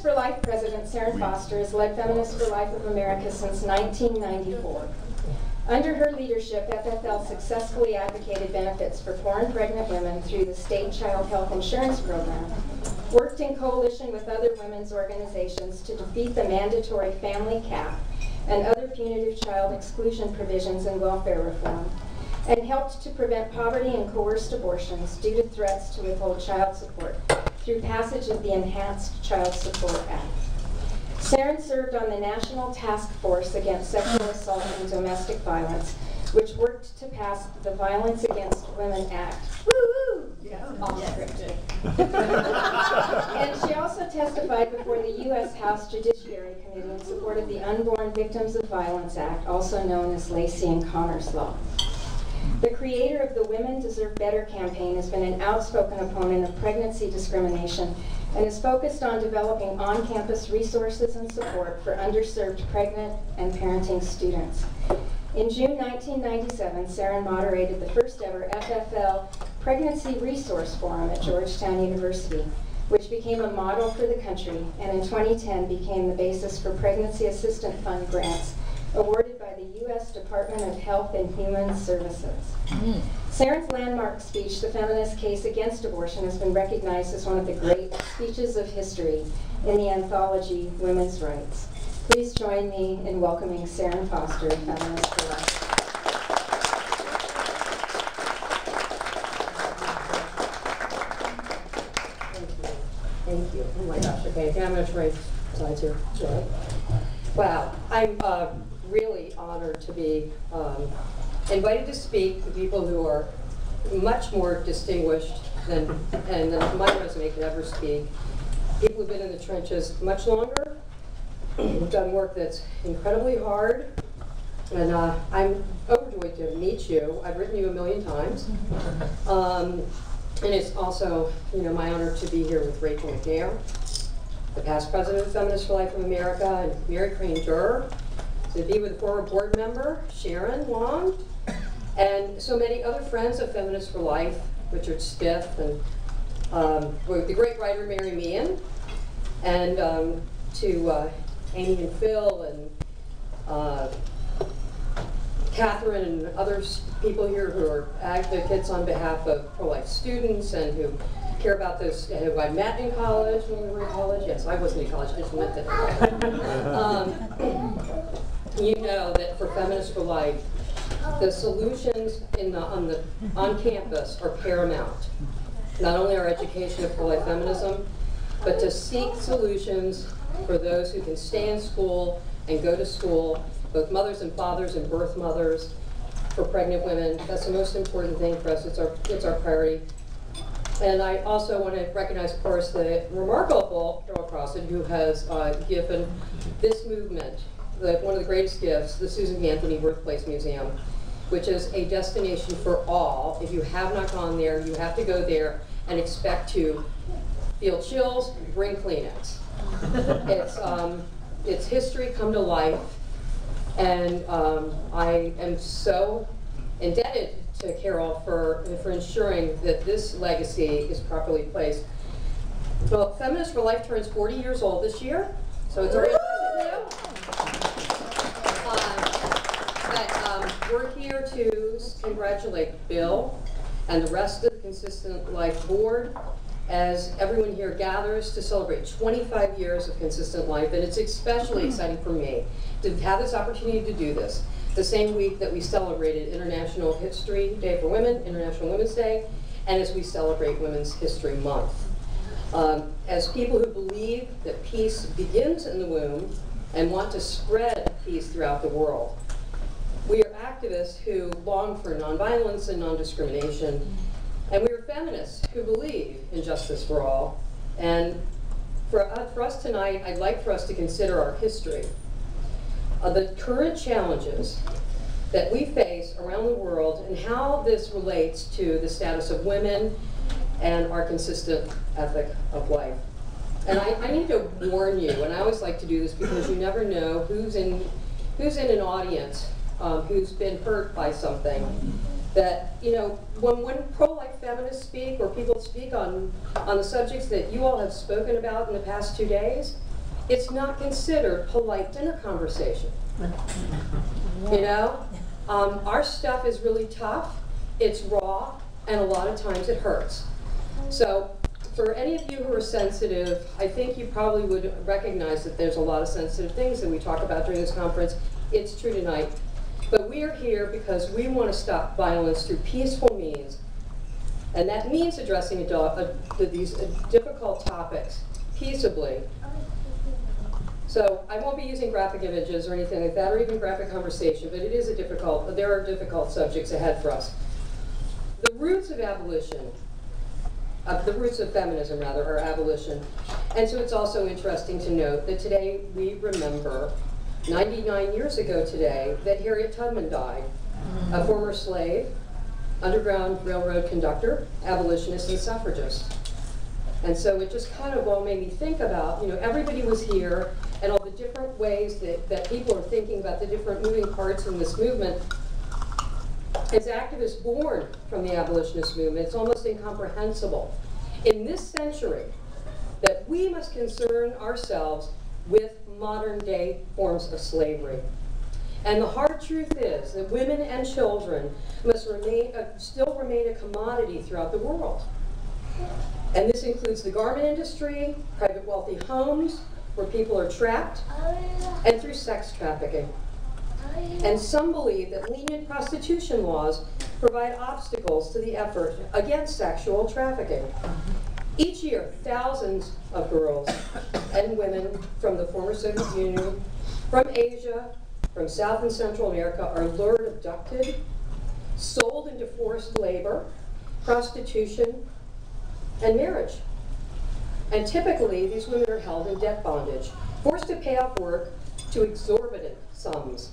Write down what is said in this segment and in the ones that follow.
for Life president, Serrin has led Feminists for Life of America since 1994. Under her leadership, FFL successfully advocated benefits for poor and pregnant women through the state child health insurance program, worked in coalition with other women's organizations to defeat the mandatory family cap and other punitive child exclusion provisions in welfare reform, and helped to prevent poverty and coerced abortions due to threats to withhold child support through passage of the Enhanced Child Support Act. Serrin served on the National Task Force Against Sexual Assault and Domestic Violence, which worked to pass the Violence Against Women Act. Woo-hoo! Yeah. And she also testified before the U.S. House Judiciary Committee in support of the Unborn Victims of Violence Act, also known as Lacey and Connor's Law. The creator of the Women Deserve Better campaign has been an outspoken opponent of pregnancy discrimination and is focused on developing on-campus resources and support for underserved pregnant and parenting students. In June 1997, Serrin moderated the first ever FFL Pregnancy Resource Forum at Georgetown University, which became a model for the country and in 2010 became the basis for Pregnancy Assistance Fund grants awarded by the U.S. Department of Health and Human Services. Serrin's landmark speech, The Feminist Case Against Abortion, has been recognized as one of the great speeches of history in the anthology Women's Rights. Please join me in welcoming Serrin Foster, Feminists for Life. Thank you. Oh my gosh, okay, I'm going to try slides here. Right. Wow, I'm really honored to be invited to speak to people who are much more distinguished than my resume could ever speak. People who've been in the trenches much longer, who've done work that's incredibly hard, and I'm overjoyed to meet you. I've written you 1,000,000 times. And it's also, my honor to be here with Rachel McNair, the past president of Feminists for Life of America, and Mary Crane Durr, to be with former board member Serrin Wong, and so many other friends of Feminists for Life, Richard Spiff, and the great writer Mary Meehan, and to Amy and Phil, and Catherine and other people here who are advocates on behalf of pro-life students and who care about this, who I met in college when we were in college. Yes, I wasn't in college, I just went to you know that for Feminists for Life, the solutions on campus are paramount. Not only our education of pro-life feminism, but to seek solutions for those who can stay in school and go to school, both mothers and fathers and birth mothers, for pregnant women. That's the most important thing for us. It's our priority. And I also want to recognize, of course, the remarkable Carol Crossan, who has given this movement one of the greatest gifts, the Susan B. Anthony Birthplace Museum, which is a destination for all. If you have not gone there, you have to go there and expect to feel chills, bring Kleenex. It's history come to life. And I am so indebted to Carol for ensuring that this legacy is properly placed. Well, Feminists for Life turns 40 years old this year, so it's already new. But we're here to congratulate Bill and the rest of the Consistent Life Board as everyone here gathers to celebrate 25 years of Consistent Life, and it's especially exciting for me to have this opportunity to do this the same week that we celebrated International History Day for Women, International Women's Day, and as we celebrate Women's History Month. As people who believe that peace begins in the womb and want to spread peace throughout the world, we are activists who long for nonviolence and non-discrimination, and we are feminists who believe in justice for all. And for us tonight, I'd like for us to consider our history. The current challenges that we face around the world and how this relates to the status of women and our consistent ethic of life. And I need to warn you, and I always like to do this because you never know who's in an audience who's been hurt by something. That, when pro-life feminists speak or people speak on the subjects that you all have spoken about in the past 2 days, it's not considered polite dinner conversation. You know? Our stuff is really tough, it's raw, and a lot of times it hurts. So for any of you who are sensitive, I think you probably would recognize that there's a lot of sensitive things that we talk about during this conference. It's true tonight. But we are here because we want to stop violence through peaceful means. And that means addressing these difficult topics peaceably. So I won't be using graphic images or anything like that, or even graphic conversation, but there are difficult subjects ahead for us. The roots of abolition, the roots of feminism rather, are abolition. And so it's also interesting to note that today we remember 99 years ago today that Harriet Tubman died, a former slave, Underground Railroad conductor, abolitionist, and suffragist. And so it just kind of all made me think about, you know, everybody was here and all the different ways that people are thinking about the different moving parts in this movement. As activists born from the abolitionist movement, it's almost incomprehensible in this century that we must concern ourselves with modern day forms of slavery. And the hard truth is that women and children must still remain a commodity throughout the world. And this includes the garment industry, private wealthy homes, where people are trapped, and through sex trafficking. And some believe that lenient prostitution laws provide obstacles to the effort against sexual trafficking. Each year, thousands of girls and women from the former Soviet Union, from Asia, from South and Central America are lured, abducted, sold into forced labor, prostitution, and marriage. And typically, these women are held in debt bondage, forced to pay off work to exorbitant sums.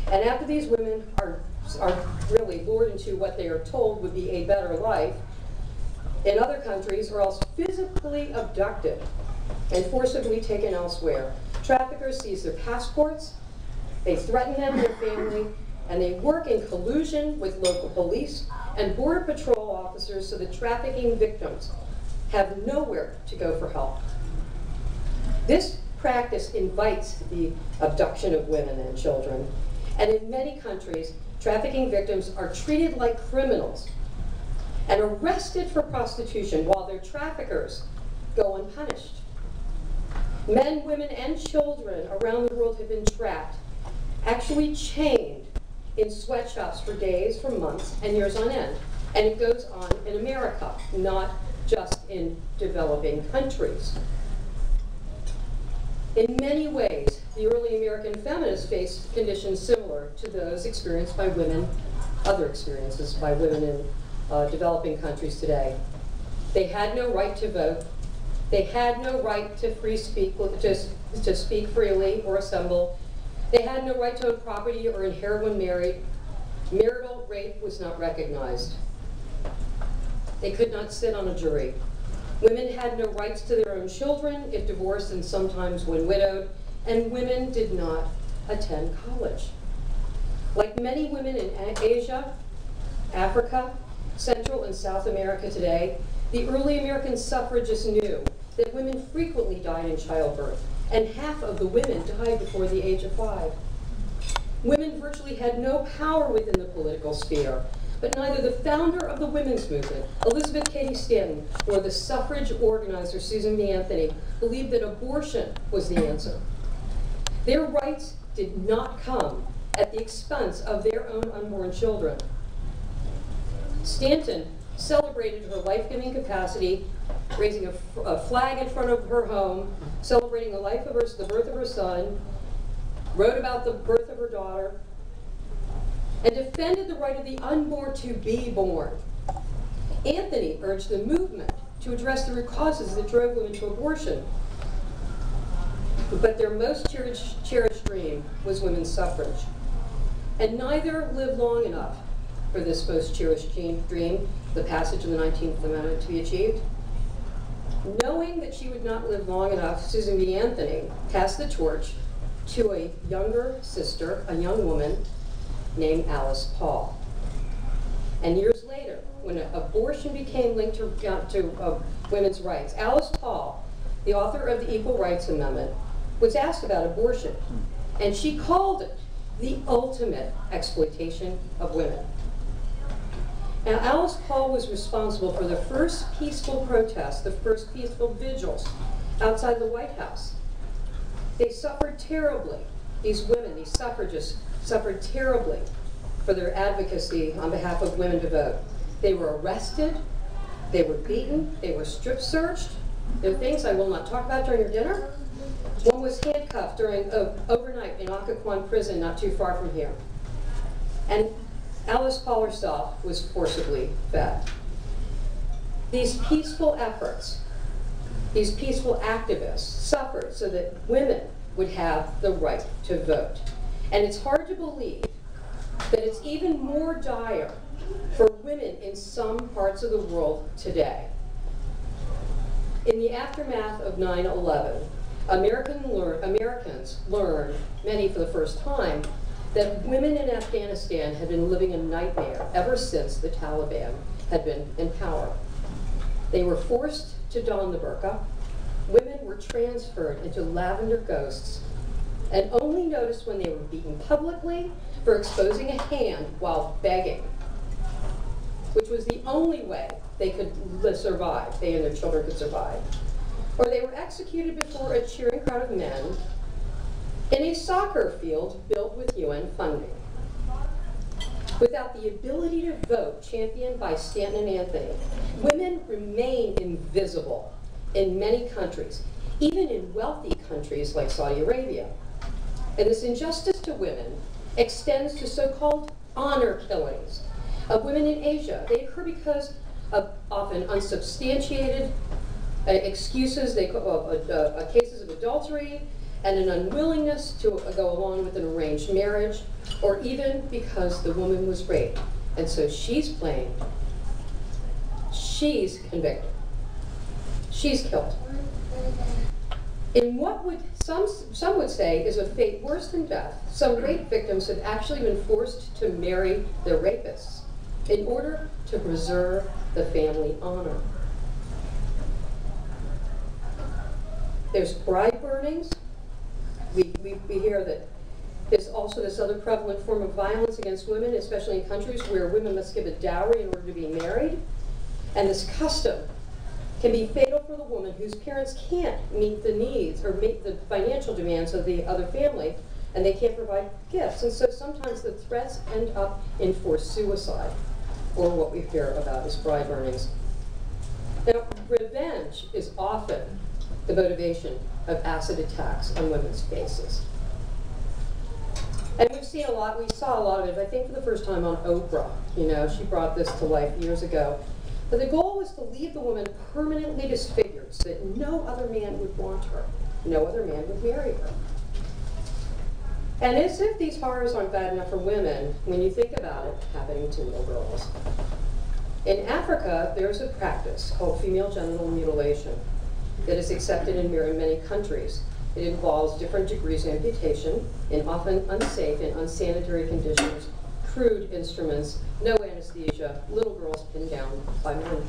And after these women are really lured into what they are told would be a better life, in other countries, or else physically abducted and forcibly taken elsewhere. Traffickers seize their passports, they threaten them and their family, and they work in collusion with local police and border patrol officers so that trafficking victims have nowhere to go for help. This practice invites the abduction of women and children, and in many countries, trafficking victims are treated like criminals and arrested for prostitution while their traffickers go unpunished. Men, women, and children around the world have been trapped, actually chained in sweatshops for days, for months, and years on end. And it goes on in America, not just in developing countries. In many ways, the early American feminists faced conditions similar to those experienced by women, other experiences by women in developing countries today. They had no right to vote. They had no right to free speak, to speak freely or assemble. They had no right to own property or inherit when married. Marital rape was not recognized. They could not sit on a jury. Women had no rights to their own children if divorced and sometimes when widowed, and women did not attend college. Like many women in Asia, Africa, Central and South America today, the early American suffragists knew that women frequently died in childbirth, and half of the women died before the age of 5. Women virtually had no power within the political sphere, but neither the founder of the women's movement, Elizabeth Cady Stanton, nor the suffrage organizer, Susan B. Anthony, believed that abortion was the answer. Their rights did not come at the expense of their own unborn children. Stanton celebrated her life-giving capacity, raising a flag in front of her home, celebrating the birth of her son, wrote about the birth of her daughter, and defended the right of the unborn to be born. Anthony urged the movement to address the root causes that drove women to abortion. But their most cherished dream was women's suffrage. And neither lived long enough for this most cherished dream, the passage of the 19th Amendment, to be achieved. Knowing that she would not live long enough, Susan B. Anthony passed the torch to a younger sister, a young woman named Alice Paul. And years later, when abortion became linked to women's rights, Alice Paul, the author of the Equal Rights Amendment, was asked about abortion, and she called it the ultimate exploitation of women. Now, Alice Paul was responsible for the first peaceful protests, the first peaceful vigils outside the White House. They suffered terribly. These women, these suffragists, suffered terribly for their advocacy on behalf of women to vote. They were arrested, they were beaten, they were strip searched. There are things I will not talk about during your dinner. One was handcuffed overnight in Occoquan prison, not too far from here. And Alice Paul herself was forcibly fed. These peaceful efforts, these peaceful activists suffered so that women would have the right to vote. And it's hard to believe that it's even more dire for women in some parts of the world today. In the aftermath of 9/11, Americans learned, many for the first time, that women in Afghanistan had been living a nightmare ever since the Taliban had been in power. They were forced to don the burqa. Women were transferred into lavender ghosts and only noticed when they were beaten publicly for exposing a hand while begging, which was the only way they could survive, they and their children could survive. Or they were executed before a cheering crowd of men in a soccer field built with UN funding. Without the ability to vote, championed by Stanton and Anthony, women remain invisible in many countries, even in wealthy countries like Saudi Arabia. And this injustice to women extends to so-called honor killings of women in Asia. They occur because of often unsubstantiated excuses, cases of adultery, and an unwillingness to go along with an arranged marriage, or even because the woman was raped. And so she's blamed, she's convicted, she's killed. In what would some would say is a fate worse than death, some rape victims have actually been forced to marry their rapists in order to preserve the family honor. There's bride burnings. We hear that there's also this other prevalent form of violence against women, especially in countries where women must give a dowry in order to be married. And this custom can be fatal for the woman whose parents can't meet the needs or meet the financial demands of the other family, and they can't provide gifts. And so sometimes the threats end up in forced suicide, or what we hear about as bride burnings. Now, revenge is often the motivation of acid attacks on women's faces. And we saw a lot of it, I think for the first time on Oprah. You know, she brought this to life years ago. But the goal was to leave the woman permanently disfigured so that no other man would want her. No other man would marry her. And as if these horrors aren't bad enough for women, when you think about it happening to little girls. In Africa, there's a practice called female genital mutilation that is accepted in many countries. It involves different degrees of amputation in often unsafe and unsanitary conditions, crude instruments, no anesthesia, little girls pinned down by men.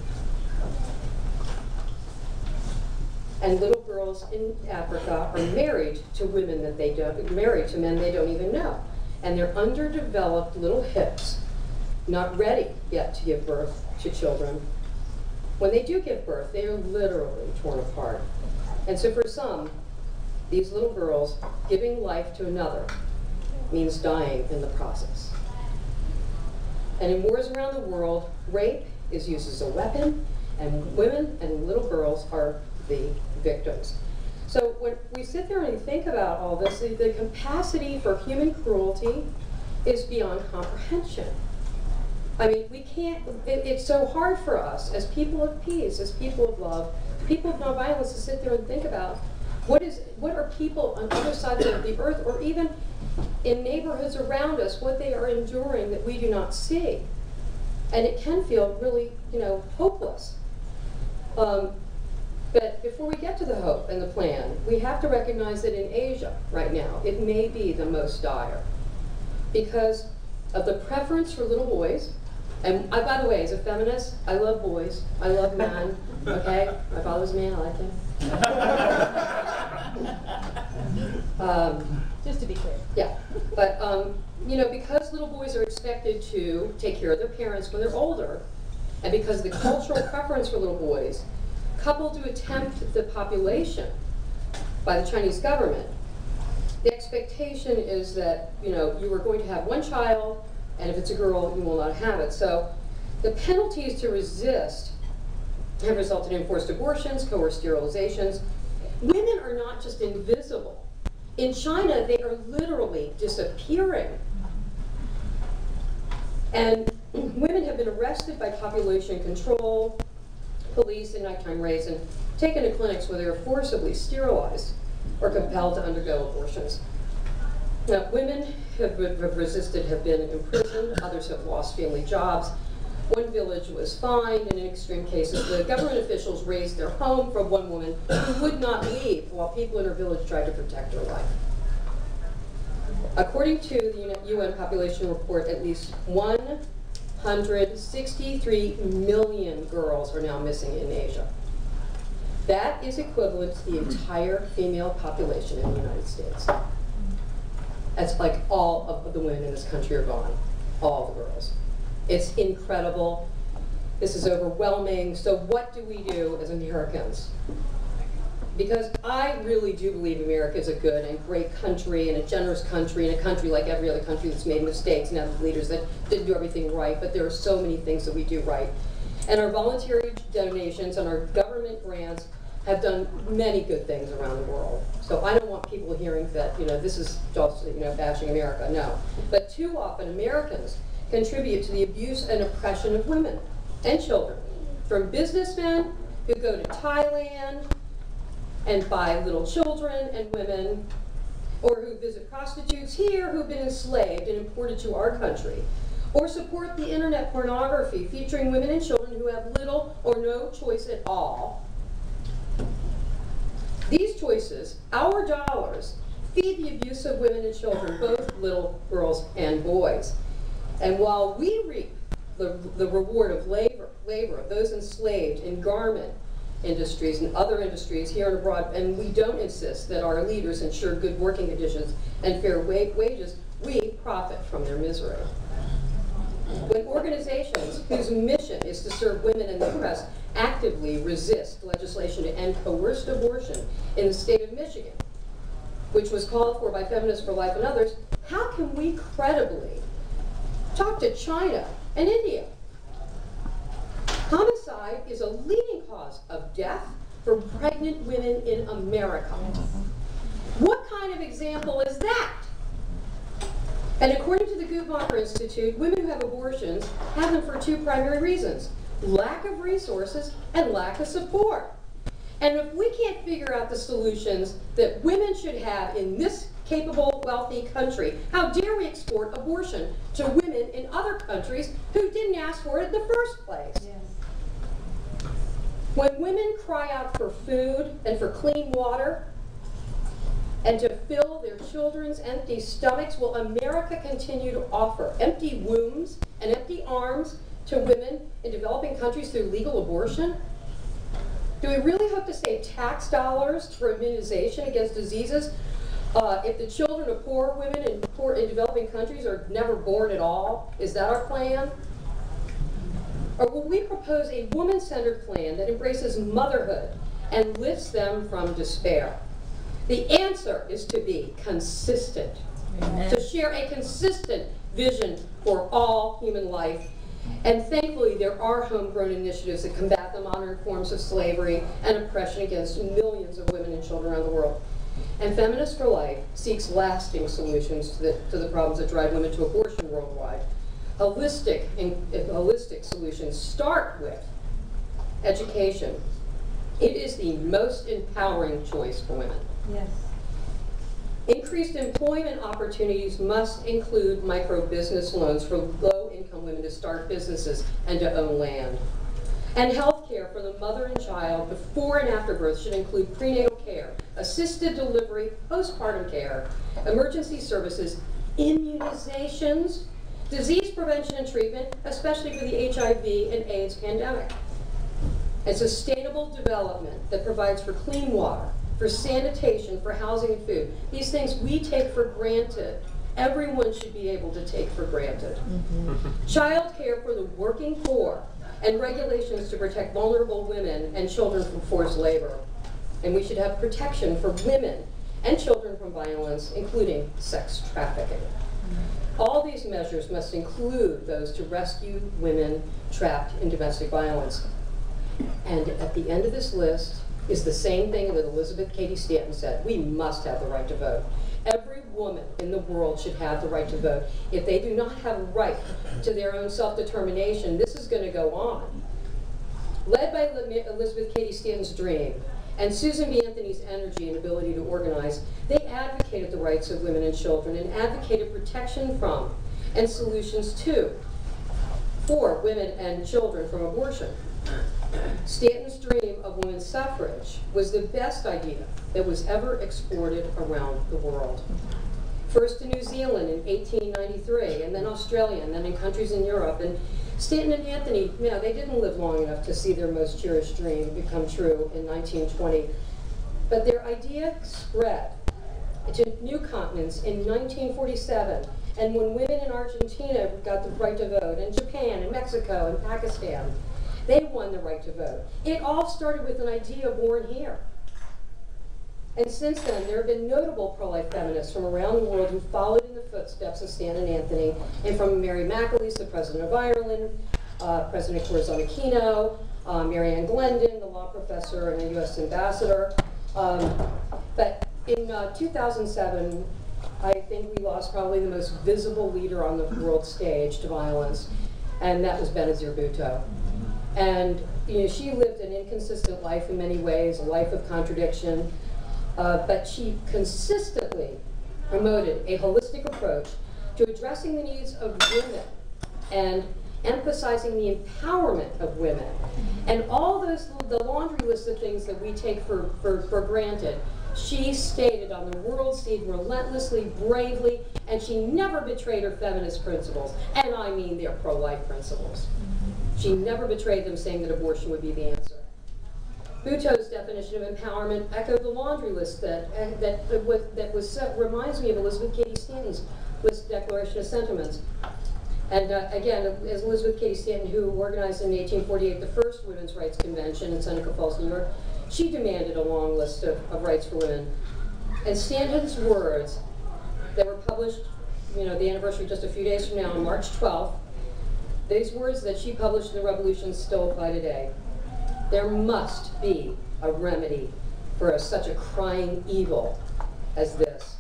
And little girls in Africa are married to women that they don't, married to men they don't even know. And they're underdeveloped little hips, not ready yet to give birth to children. When they do give birth, they are literally torn apart. And so for some, these little girls giving life to another means dying in the process. And in wars around the world, rape is used as a weapon, and women and little girls are the victims. So when we sit there and think about all this, the capacity for human cruelty is beyond comprehension. I mean, we can't, it's so hard for us as people of peace, as people of love, people of nonviolence to sit there and think about what are people on other sides of the earth, or even in neighborhoods around us, what they are enduring that we do not see. And it can feel really, hopeless. But before we get to the hope and the plan, we have to recognize that in Asia right now, it may be the most dire because of the preference for little boys. And by the way, as a feminist, I love boys. I love men, okay? My father was a man, I like him. Just to be clear. Yeah, but you know, because little boys are expected to take care of their parents when they're older, and because of the cultural preference for little boys, coupled to attempt the population by the Chinese government, the expectation is that, you know, you are going to have one child, and if it's a girl, you will not have it. So the penalties to resist have resulted in forced abortions, coerced sterilizations. Women are not just invisible. In China, they are literally disappearing. And women have been arrested by population control, police, and nighttime raids, and taken to clinics where they are forcibly sterilized or compelled to undergo abortions. Now, women have resisted, have been imprisoned, others have lost family jobs. One village was fined, and in extreme cases, the government officials raised their home from one woman who would not leave while people in her village tried to protect her life. According to the UN population report, at least 163 million girls are now missing in Asia. That is equivalent to the entire female population in the United States. That's like all of the women in this country are gone, all the girls. It's incredible. This is overwhelming. So what do we do as Americans? Because I really do believe America is a good and great country and a generous country and a country like every other country that's made mistakes and has leaders that didn't do everything right, but there are so many things that we do right. And our voluntary donations and our government grants have done many good things around the world. So I don't want people hearing that, you know, this is just, you know, bashing America. No. But too often Americans contribute to the abuse and oppression of women and children, from businessmen who go to Thailand and buy little children and women, or who visit prostitutes here who've been enslaved and imported to our country, or support the internet pornography featuring women and children who have little or no choice at all. These choices, our dollars, feed the abuse of women and children, both little girls and boys. And while we reap the reward of labor of those enslaved in garment industries and other industries here and abroad, and we don't insist that our leaders ensure good working conditions and fair wages, we profit from their misery. When organizations whose mission is to serve women and the oppressed actively resist legislation to end coerced abortion in the state of Michigan, which was called for by Feminists for Life and others, how can we credibly talk to China and India? Homicide is a leading cause of death for pregnant women in America. What kind of example is that? And according to the Guttmacher Institute, women who have abortions have them for two primary reasons: lack of resources and lack of support. And if we can't figure out the solutions that women should have in this capable, wealthy country, how dare we export abortion to women in other countries who didn't ask for it in the first place? Yes. When women cry out for food and for clean water and to fill their children's empty stomachs, will America continue to offer empty wombs and empty arms to women in developing countries through legal abortion? Do we really hope to save tax dollars for immunization against diseases if the children of poor women in developing countries are never born at all? Is that our plan? Or will we propose a woman-centered plan that embraces motherhood and lifts them from despair? The answer is to be consistent, to share a consistent vision for all human life. And thankfully, there are homegrown initiatives that combat the modern forms of slavery and oppression against millions of women and children around the world. And Feminists for Life seeks lasting solutions to the problems that drive women to abortion worldwide. Holistic solutions start with education. It is the most empowering choice for women. Yes. Increased employment opportunities must include micro-business loans for low-income women to start businesses and to own land. And health care for the mother and child before and after birth should include prenatal care, assisted delivery, postpartum care, emergency services, immunizations, disease prevention and treatment, especially for the HIV and AIDS pandemic, and sustainable sustainable development that provides for clean water, for sanitation, for housing and food. These things we take for granted. Everyone should be able to take for granted. Child care for the working poor, and regulations to protect vulnerable women and children from forced labor. And we should have protection for women and children from violence, including sex trafficking. All these measures must include those to rescue women trapped in domestic violence. And at the end of this list is the same thing that Elizabeth Cady Stanton said: we must have the right to vote. Every woman in the world should have the right to vote. If they do not have a right to their own self-determination, this is going to go on. Led by Elizabeth Cady Stanton's dream and Susan B. Anthony's energy and ability to organize, they advocated the rights of women and children and advocated protection from and solutions to for women and children from abortion. Stanton's dream of women's suffrage was the best idea that was ever exported around the world. First to New Zealand in 1893, and then Australia, and then in countries in Europe. And Stanton and Anthony, you know, they didn't live long enough to see their most cherished dream become true in 1920. But their idea spread to new continents in 1947, and when women in Argentina got the right to vote, and Japan, and Mexico, and Pakistan, they won the right to vote. It all started with an idea born here. And since then, there have been notable pro-life feminists from around the world who followed in the footsteps of Stanton and Anthony, and from Mary McAleese, the President of Ireland, President Corazon Aquino, Mary Ann Glendon, the law professor and a U.S. ambassador. But in 2007, I think we lost probably the most visible leader on the world stage to violence, and that was Benazir Bhutto. And you know, she lived an inconsistent life in many ways, a life of contradiction, but she consistently promoted a holistic approach to addressing the needs of women and emphasizing the empowerment of women. And all those, the laundry list of things that we take for granted, she stated on the world stage relentlessly, bravely, and she never betrayed her feminist principles. And I mean their pro-life principles. She never betrayed them, saying that abortion would be the answer. Bhutto's definition of empowerment echoed the laundry list that reminds me of Elizabeth Cady Stanton's list Declaration of Sentiments. And again, as Elizabeth Cady Stanton, who organized in 1848 the first Women's Rights Convention in Seneca Falls, New York, she demanded a long list of rights for women. And Stanton's words that were published, you know, the anniversary just a few days from now, on March 12th, these words that she published in the Revolution still apply today. There must be a remedy for such a crying evil as this.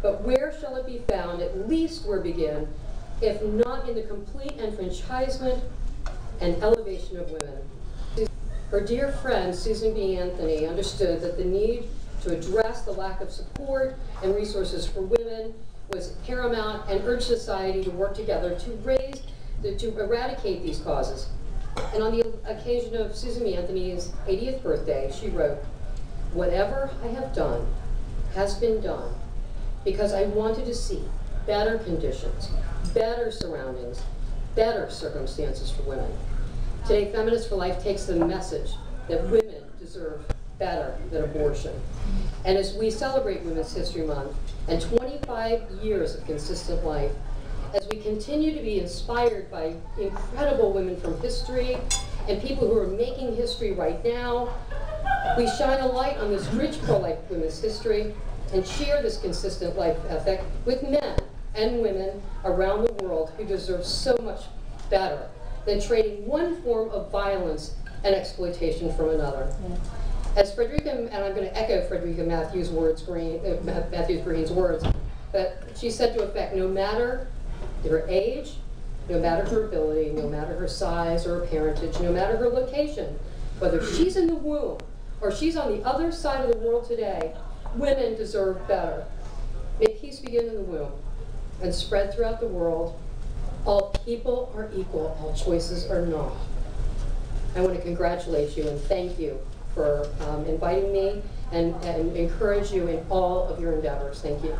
But where shall it be found? At least where begin, if not in the complete enfranchisement and elevation of women. Her dear friend, Susan B. Anthony, understood that the need to address the lack of support and resources for women was paramount, and urged society to work together to eradicate these causes. And on the occasion of Susan B. Anthony's 80th birthday, she wrote, "Whatever I have done has been done because I wanted to see better conditions, better surroundings, better circumstances for women." Today, Feminists for Life takes the message that women deserve better than abortion. And as we celebrate Women's History Month and 25 years of consistent life, as we continue to be inspired by incredible women from history and people who are making history right now, we shine a light on this rich pro-life women's history and share this consistent life ethic with men and women around the world who deserve so much better than trading one form of violence and exploitation from another. As Frederica, and I'm going to echo Frederica Matthews Green's words, but she said to effect, no matter her age, no matter her ability, no matter her size or her parentage, no matter her location, whether she's in the womb or she's on the other side of the world today, women deserve better. May peace begin in the womb and spread throughout the world. All people are equal, all choices are not. I want to congratulate you and thank you for inviting me and encourage you in all of your endeavors. Thank you.